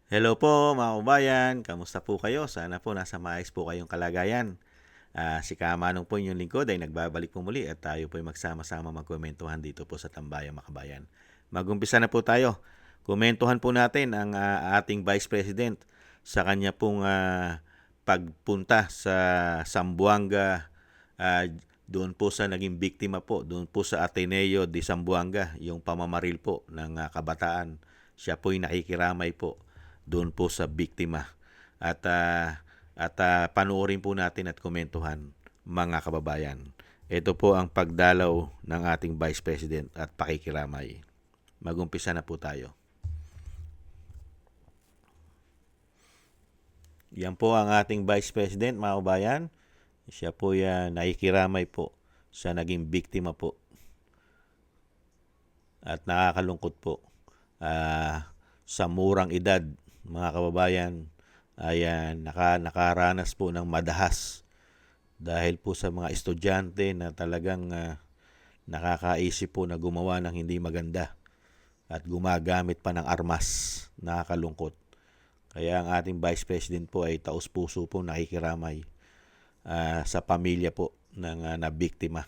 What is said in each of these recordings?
Hello po mga kabayan, kamusta po kayo? Sana po nasa maayos po kayong kalagayan. Si Kamanong po inyong lingkod ay nagbabalik po muli at tayo po ay magsama-sama magkomentuhan dito po sa Tambayang Makabayan. Magumpisa na po tayo. Komentuhan po natin ang ating Vice President sa kanya pong pagpunta sa Zamboanga, doon po sa naging biktima po, doon po sa Ateneo de Zamboanga, yung pamamaril po ng kabataan. Siya po ay nakikiramay po doon po sa biktima. At panoorin po natin at komentuhan mga kababayan. Ito po ang pagdalaw ng ating Vice President at pakikiramay. Magumpisa na po tayo. Yan po ang ating Vice President mga kababayan. Siya po yan nakikiramay po sa naging biktima po. At nakakalungkot po. Sa murang edad mga kababayan ay nakaranas po ng madahas dahil po sa mga estudyante na talagang nakakaisip po na gumawa ng hindi maganda at gumagamit pa ng armas. Nakakalungkot. Kaya ang ating Vice President po ay taus-puso po nakikiramay sa pamilya po ng nabiktima.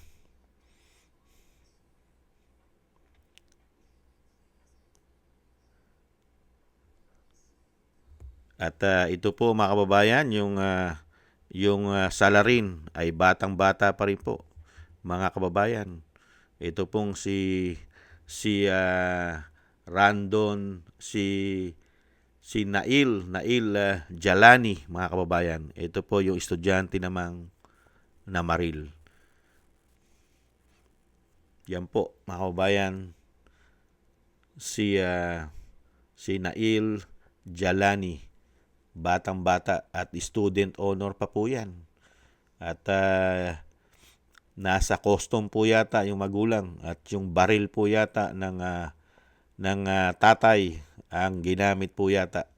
At ito po mga kababayan, yung salarin ay batang-bata pa rin po mga kababayan. Ito pong si Randon, si Nail Jalani mga kababayan. Ito po yung estudyante namang namaril. Yan po mga kababayan, si Nail Jalani. Batang-bata at student honor pa po yan. At nasa custom po yata yung magulang at yung baril po yata ng tatay ang ginamit po yata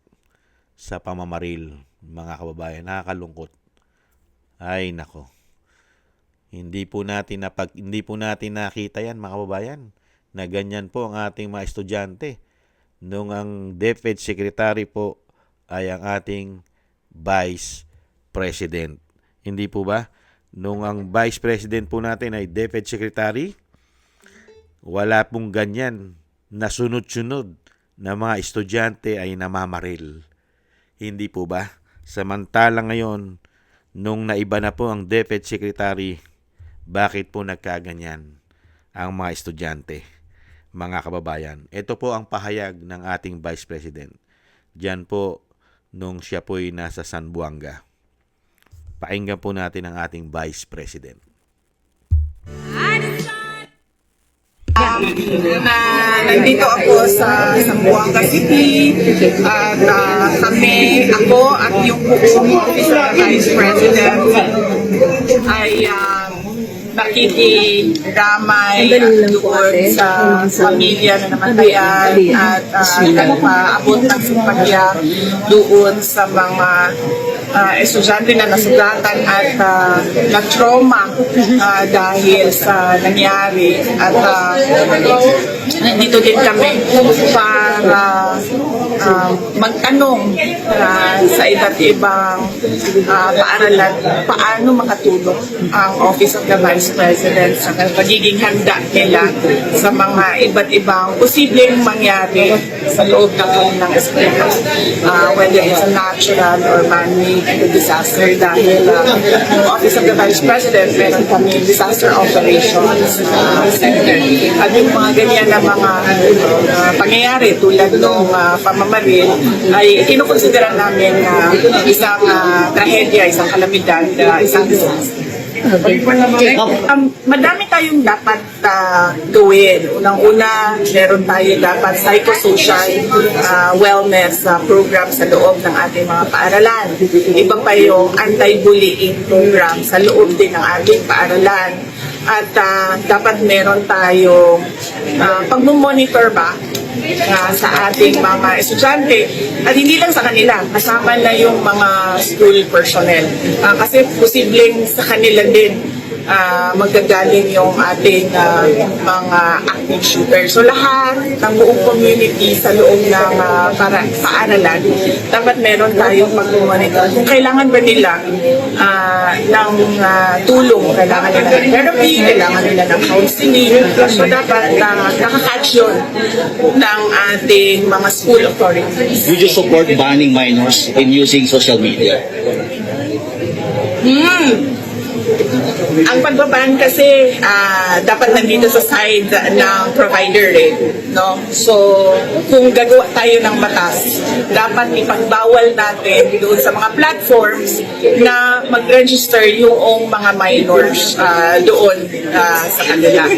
sa pamamaril. Mga kababayan, nakakalungkot. Ay nako. Hindi po natin nakita yan mga kababayan na ganyan po ang ating mga estudyante. Nung ang DepEd Secretary po ay ang ating Vice President. Hindi po ba? Nung ang Vice President po natin ay DepEd Secretary, wala pong ganyan na sunod-sunod na mga estudyante ay namamaril. Hindi po ba? Samantalang ngayon, nung naiba na po ang DepEd Secretary, bakit po nagkaganyan ang mga estudyante? Mga kababayan, ito po ang pahayag ng ating Vice President. Diyan po nung siya po'y nasa Zamboanga. Pakinggan po natin ang ating Vice President. Nandito ako sa Zamboanga City at ako at yung buong Office of the Vice President ay nakikidamay doon sa pamilya na namatayan at nagpaabot ng simpatya doon sa mga estudyante na nasugatan at na-trauma dahil sa nangyari. At nandito din kami para magtanong sa iba't ibang paaralan paano makatulong ang Office of the Vice President sa pagiging handa nila sa mga iba't ibang posibleng mangyari sa loob ng eskwela, whether it's a natural or man-made disaster. Dahil yung Office of the Vice President, meron kami disaster operations center. At yung mga ganyan na mga pangyayari tulad ng pamamaril ay kinukonsidera namin isang trahedya, isang kalamidad, isang disaster. Madami tayong dapat gawin. Unang-una, meron tayo dapat psychosocial wellness program sa loob ng ating mga paaralan. Iba pa yung anti-bullying program sa loob din ng ating paaralan. At dapat meron tayong pag-monitor ba sa ating mga estudyante at hindi lang sa kanila, kasama na yung mga school personnel kasi posibleng sa kanila din magagaling yung ating mga active shooter. So lahat ng buong community sa loob ng paaralan, dapat meron tayong pag-monitor. Kung kailangan ba nila ng tulong, kailangan nila ng therapy, kailangan nila ng counseling. So dapat nakakatch yun ng ating mga school authorities. Would you support banning minors in using social media? Ang pagbaban kasi dapat nandito sa side ng provider no? So, kung gagawa tayo ng batas, dapat ipagbawal natin doon sa mga platforms na mag-register yung mga minors doon sa kanila.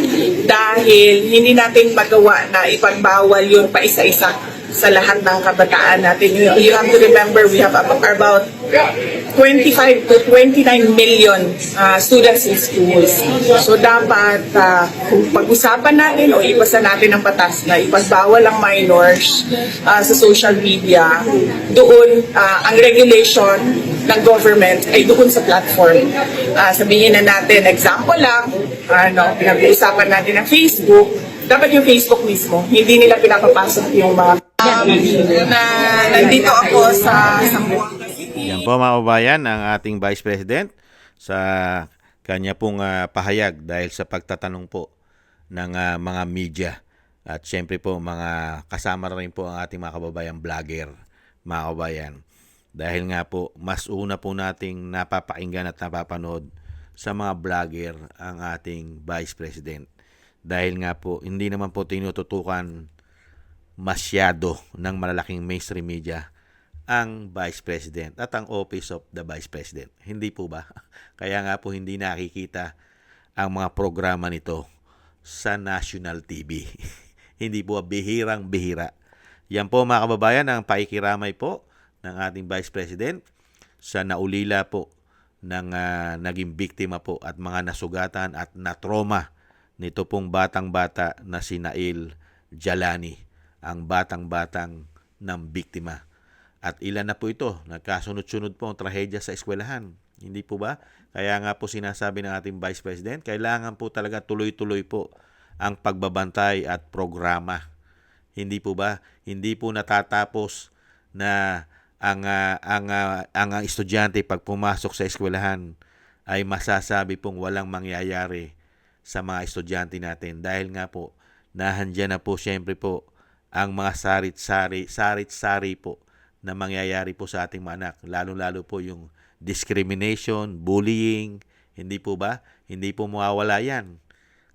Dahil hindi natin magawa na ipagbawal yun pa isa-isa sa lahat ng kabataan natin. You have to remember, we have about 25 to 29 million students in schools. So dapat kung pag-usapan natin o ipasa natin ang batas na ipagbawal ang minors sa social media, doon ang regulation ng government ay doon sa platform. Sabihin na natin, example lang, pinag-uusapan natin ng Facebook, dapat yung Facebook mismo, hindi nila pinapapasok yung mga nandito ako sa Zamboanga City. Yan po mga kababayan, ang ating Vice President sa kanya pong pahayag dahil sa pagtatanong po ng mga media. At syempre po mga kasama rin po ang ating mga kababayan vlogger, mga kababayan. Dahil nga po, mas una po nating napapakinggan at napapanood sa mga vlogger ang ating Vice President. Dahil nga po, hindi naman po tinututukan masyado ng malalaking mainstream media ang Vice President at ang Office of the Vice President. Hindi po ba? Kaya nga po hindi nakikita ang mga programa nito sa national TV. Hindi po, bihirang-bihira. Yan po mga kababayan ang paikiramay po ng ating Vice President sa naulila po ng naging biktima po at mga nasugatan at natroma nito pong batang-bata na si Nail Jalani, ang batang-batang ng biktima. At ilan na po ito, nagkasunod-sunod po ang trahedya sa eskwelahan. Hindi po ba? Kaya nga po sinasabi ng ating Vice President, kailangan po talaga tuloy-tuloy po ang pagbabantay at programa. Hindi po ba? Hindi po natatapos na ang estudyante pag pumasok sa eskwelahan ay masasabi pong walang mangyayari sa mga estudyante natin. Dahil nga po, nahandyan na po siyempre po ang mga sarit-sari po na mangyayari po sa ating mga anak. Lalo-lalo po yung discrimination, bullying, hindi po ba? Hindi po mawawala yan.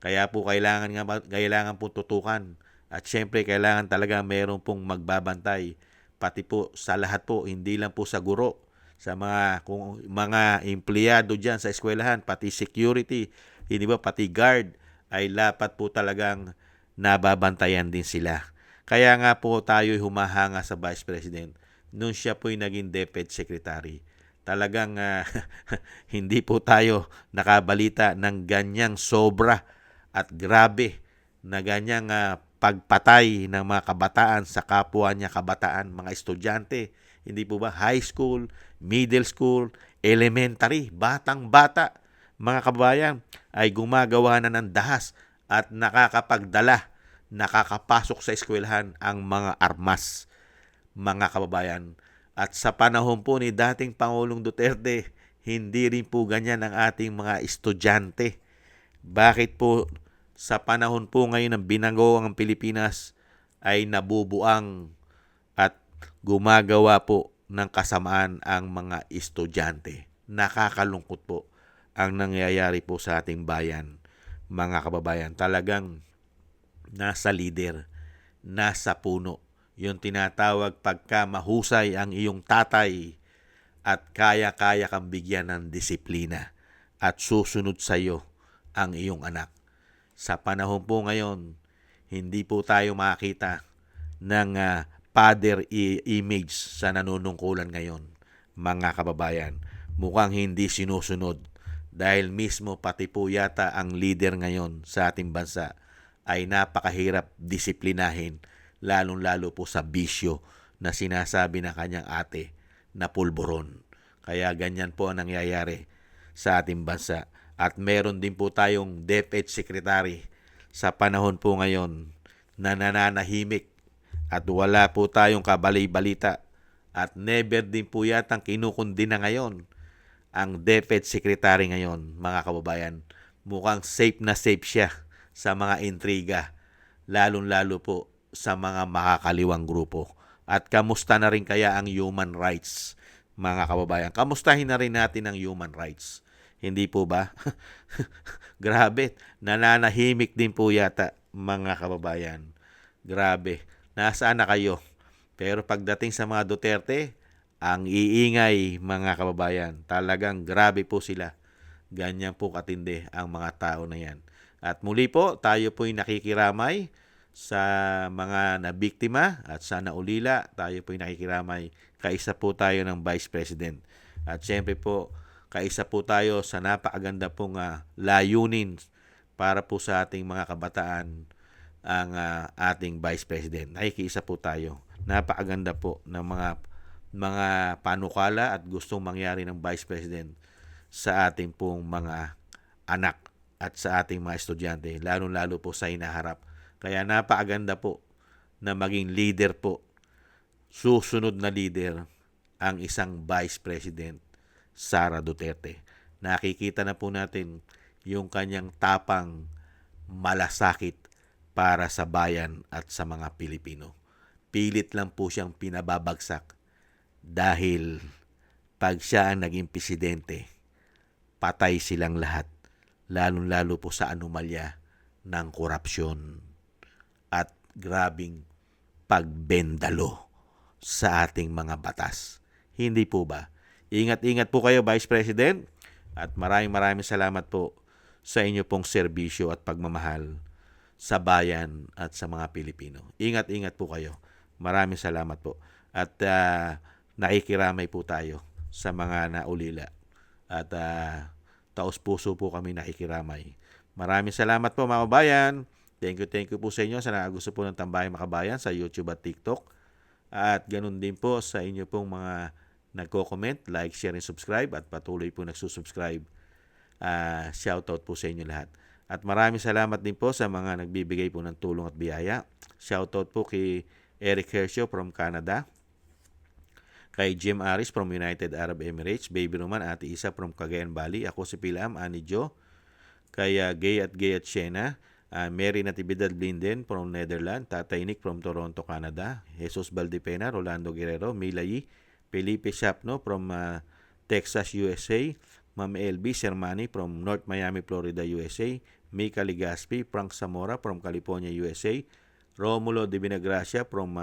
Kaya po kailangan po tutukan. At syempre kailangan talaga meron pong magbabantay. Pati po sa lahat po, hindi lang po sa guro, sa mga empleyado dyan sa eskwelahan, pati security, hindi ba, pati guard, ay dapat po talagang nababantayan din sila. Kaya nga po tayo'y humahanga sa Vice President nung siya po'y naging DepEd Secretary. Talagang hindi po tayo nakabalita ng ganyang sobra at grabe na ganyang pagpatay ng mga kabataan sa kapwa niya kabataan, mga estudyante. Hindi po ba? High school, middle school, elementary, batang-bata, mga kababayan, ay gumagawa na ng dahas at nakakapasok sa eskwelahan ang mga armas, mga kababayan. At sa panahon po ni dating Pangulong Duterte, hindi rin po ganyan ang ating mga estudyante. Bakit po sa panahon po ngayon ng binago ang Pilipinas ay nabubuang at gumagawa po ng kasamaan ang mga estudyante? Nakakalungkot po ang nangyayari po sa ating bayan, mga kababayan. Talagang nasa lider, nasa puno. Yung tinatawag pagka mahusay ang iyong tatay at kaya-kaya kang bigyan ng disiplina at susunod sa iyo ang iyong anak. Sa panahon po ngayon, hindi po tayo makita ng father image sa nanunungkulan ngayon, mga kababayan. Mukhang hindi sinusunod dahil mismo pati po yata ang leader ngayon sa ating bansa ay napakahirap disiplinahin, lalong-lalo po sa bisyo na sinasabi ng kanyang ate na pulburon. Kaya ganyan po ang nangyayari sa ating bansa. At meron din po tayong DepEd Secretary sa panahon po ngayon na nananahimik at wala po tayong kabalay-balita at never din po yatang kinukundi na ngayon ang DepEd Secretary ngayon, mga kababayan. Mukhang safe na safe siya sa mga intriga, lalong-lalo po sa mga makakaliwang grupo. At kamusta na rin kaya ang human rights, mga kababayan? Kamustahin na rin natin ang human rights. Hindi po ba? Grabe, nananahimik din po yata, mga kababayan. Grabe, nasaan na kayo? Pero pagdating sa mga Duterte, ang iingay, mga kababayan. Talagang grabe po sila. Ganyan po katindi ang mga tao na yan. At muli po, tayo po'y nakikiramay sa mga nabiktima at sa naulila. Tayo po'y nakikiramay. Kaisa po tayo ng Vice President. At syempre po, kaisa po tayo sa napakaganda pong layunin para po sa ating mga kabataan ang ating Vice President. Nakikiisa po tayo. Napakaganda po ng mga panukala at gustong mangyari ng Vice President sa ating pong mga anak at sa ating mga estudyante, lalo-lalo po sa hinaharap. Kaya napakaganda po na maging leader po, susunod na leader, ang isang Vice President, Sara Duterte. Nakikita na po natin yung kanyang tapang malasakit para sa bayan at sa mga Pilipino. Pilit lang po siyang pinababagsak dahil pag siya ang naging presidente, patay silang lahat, lalong-lalo po sa anomalya ng korupsyon at grabing pagbendalo sa ating mga batas. Hindi po ba? Ingat-ingat po kayo, Vice President, at maraming salamat po sa inyo pong serbisyo at pagmamahal sa bayan at sa mga Pilipino. Ingat-ingat po kayo. Maraming salamat po. At nakikiramay po tayo sa mga naulila. At taos-puso po kami nakikiramay. Maraming salamat po, mga kabayan. Thank you po sa inyo sa gusto po ng Tambayang Makabayan sa YouTube at TikTok. At ganun din po sa inyo pong mga nagko-comment, like, share, and subscribe at patuloy po nagsusubscribe. Shoutout po sa inyo lahat. At maraming salamat din po sa mga nagbibigay po ng tulong at biyaya. Shoutout po kay Eric Hershio from Canada, kay Jim Aris from United Arab Emirates, Baby Roman, Ate Isa from Cagayan Valley, ako si Pilam, Ani Jo, kay Gay at Shena, Mary Natividad Blinden from Netherlands, Tatay Nick from Toronto, Canada, Jesus Valdepena, Rolando Guerrero, Milayi, Felipe Shapno from Texas, USA, Ma'am LB Sermani from North Miami, Florida, USA, Mika Ligaspi, Frank Zamora from California, USA, Romulo de Vinagracia from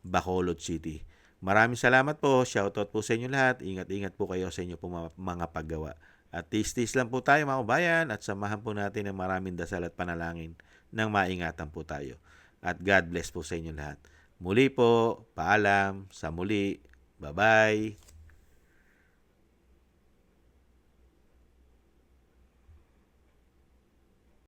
Bacolod City. Maraming salamat po. Shoutout po sa inyo lahat. Ingat-ingat po kayo sa inyo pong mga paggawa. At tis-tis lang po tayo, mga kabayan, at samahan po natin ng maraming dasal at panalangin nang maingatan po tayo. At God bless po sa inyo lahat. Muli po, paalam, sa muli. Bye-bye.